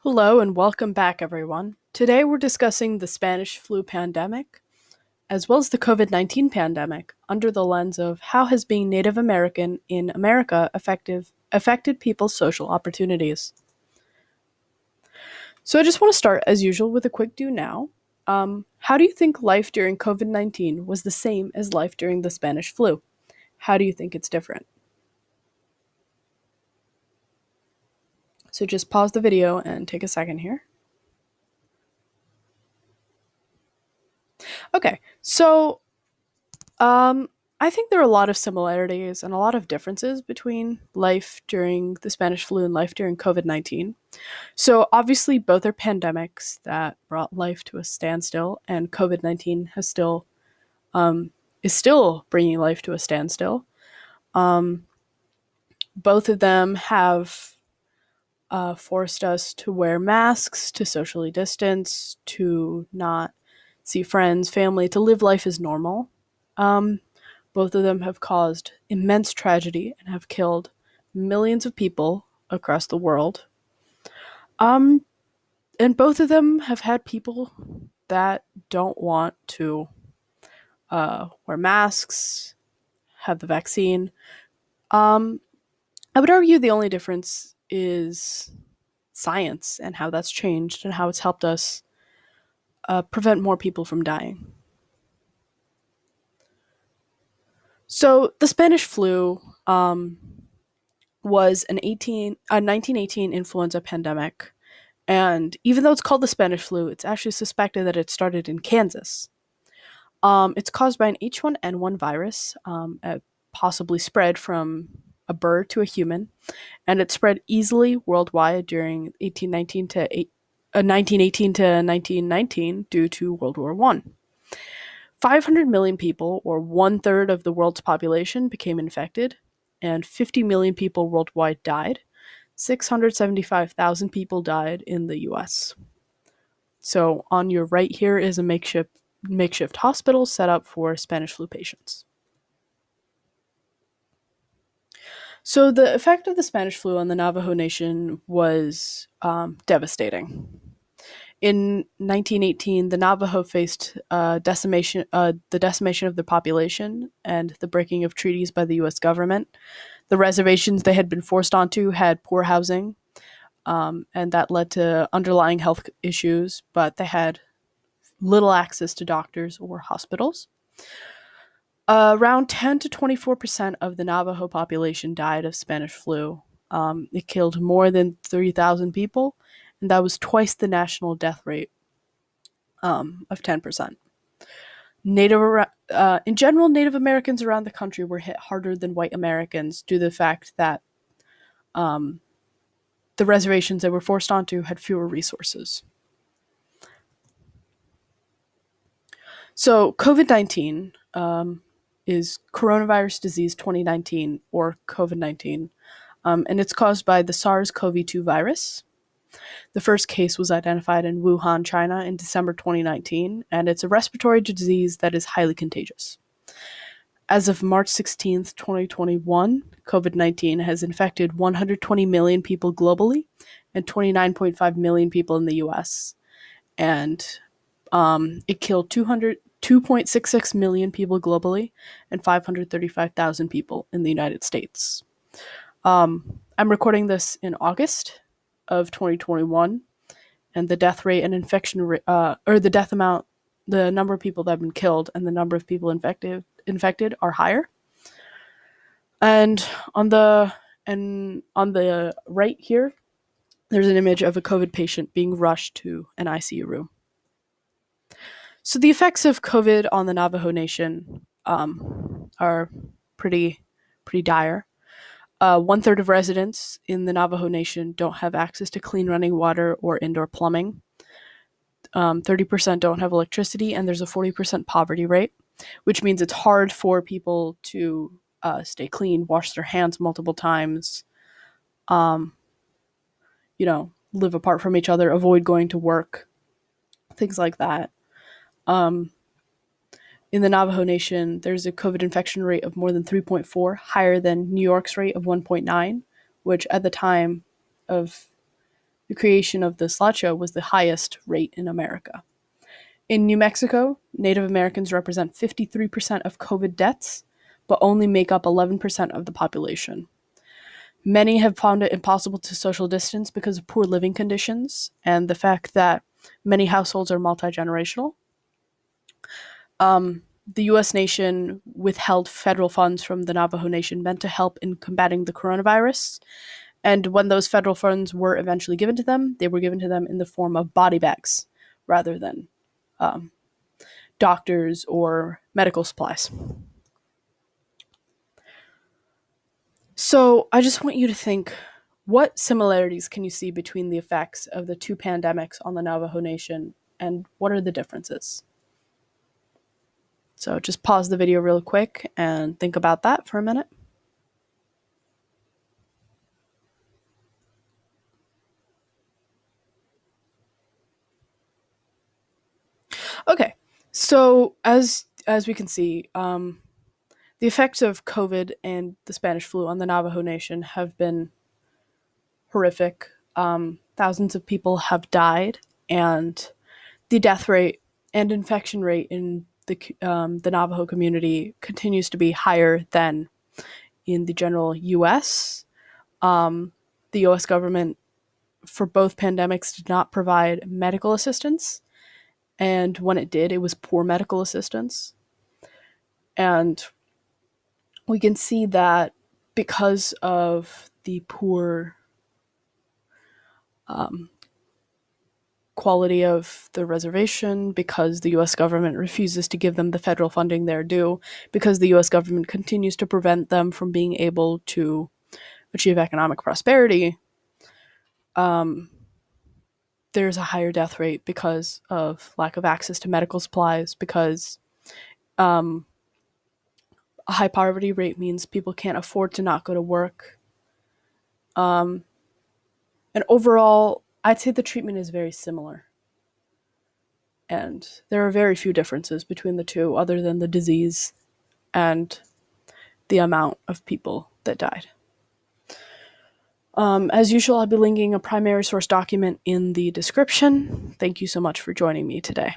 Hello and welcome back, everyone. Today we're discussing the Spanish flu pandemic, as well as the COVID-19 pandemic, under the lens of how has being Native American in America affected people's social opportunities. So I just want to start, as usual, with a quick do now. How do you think life during COVID-19 was the same as life during the Spanish flu? How do you think it's different? So just pause the video and take a second here. Okay, so I think there are a lot of similarities and a lot of differences between life during the Spanish flu and life during COVID 19. So, obviously, both are pandemics that brought life to a standstill, and COVID 19 is still bringing life to a standstill. Um, Both of them have forced us to wear masks, to socially distance, to not see friends, family, to live life as normal. Um, Both of them have caused immense tragedy and have killed millions of people across the world. Um, and both of them have had people that don't want to wear masks, have the vaccine. Um, I would argue the only difference is science and how that's changed and how it's helped us prevent more people from dying. So the Spanish flu was a 1918 influenza pandemic. And even though it's called the Spanish flu, it's actually suspected that it started in Kansas. It's caused by an H1N1 virus, possibly spread from a bird to a human, and it spread easily worldwide during 1918 to 1919 due to World War One. 500 million people, or one third of the world's population, became infected, and 50 million people worldwide died. 675,000 people died in the US. So on your right here is a makeshift hospital set up for Spanish flu patients. So the effect of the Spanish flu on the Navajo Nation was devastating. In 1918, the Navajo faced the decimation of their population and the breaking of treaties by the U.S. government. The reservations they had been forced onto had poor housing, and that led to underlying health issues, but they had little access to doctors or hospitals. Around 10 to 24% of the Navajo population died of Spanish flu. It killed more than 30,000 people, and that was twice the national death rate of 10%. In general, Native Americans around the country were hit harder than white Americans due to the fact that the reservations they were forced onto had fewer resources. So COVID-19 is coronavirus disease 2019, or COVID-19, and it's caused by the SARS-CoV-2 virus. The first case was identified in Wuhan, China in December 2019, and it's a respiratory disease that is highly contagious. As of March 16th, 2021, COVID-19 has infected 120 million people globally and 29.5 million people in the US. And it killed 2.66 million people globally and 535,000 people in the United States. I'm recording this in August of 2021, and the death rate and infection rate, or the death amount, the number of people that have been killed and the number of people infected are higher. And on the right here, there's an image of a COVID patient being rushed to an ICU room. So the effects of COVID on the Navajo Nation are pretty dire. 1/3 of residents in the Navajo Nation don't have access to clean running water or indoor plumbing. 30% don't have electricity, and there's a 40% poverty rate, which means it's hard for people to stay clean, wash their hands multiple times, live apart from each other, avoid going to work, things like that. In the Navajo Nation, there's a COVID infection rate of more than 3.4, higher than New York's rate of 1.9, which at the time of the creation of the slideshow was the highest rate in America. In New Mexico, Native Americans represent 53% of COVID deaths, but only make up 11% of the population. Many have found it impossible to social distance because of poor living conditions and the fact that many households are multi-generational. The U.S. nation withheld federal funds from the Navajo Nation meant to help in combating the coronavirus. And when those federal funds were eventually given to them, they were given to them in the form of body bags rather than doctors or medical supplies. So I just want you to think, what similarities can you see between the effects of the two pandemics on the Navajo Nation, and what are the differences? So just pause the video real quick and think about that for a minute. Okay, so as we can see, the effects of COVID and the Spanish flu on the Navajo Nation have been horrific. Thousands of people have died, and the death rate and infection rate in the Navajo community continues to be higher than in the general U.S. The U.S. government, for both pandemics, did not provide medical assistance, and when it did, it was poor medical assistance. And we can see that because of the poor quality of the reservation, because the U.S. government refuses to give them the federal funding they're due, because the U.S. government continues to prevent them from being able to achieve economic prosperity, there's a higher death rate because of lack of access to medical supplies, because a high poverty rate means people can't afford to not go to work. And overall, I'd say the treatment is very similar. And there are very few differences between the two other than the disease and the amount of people that died. As usual, I'll be linking a primary source document in the description. Thank you so much for joining me today.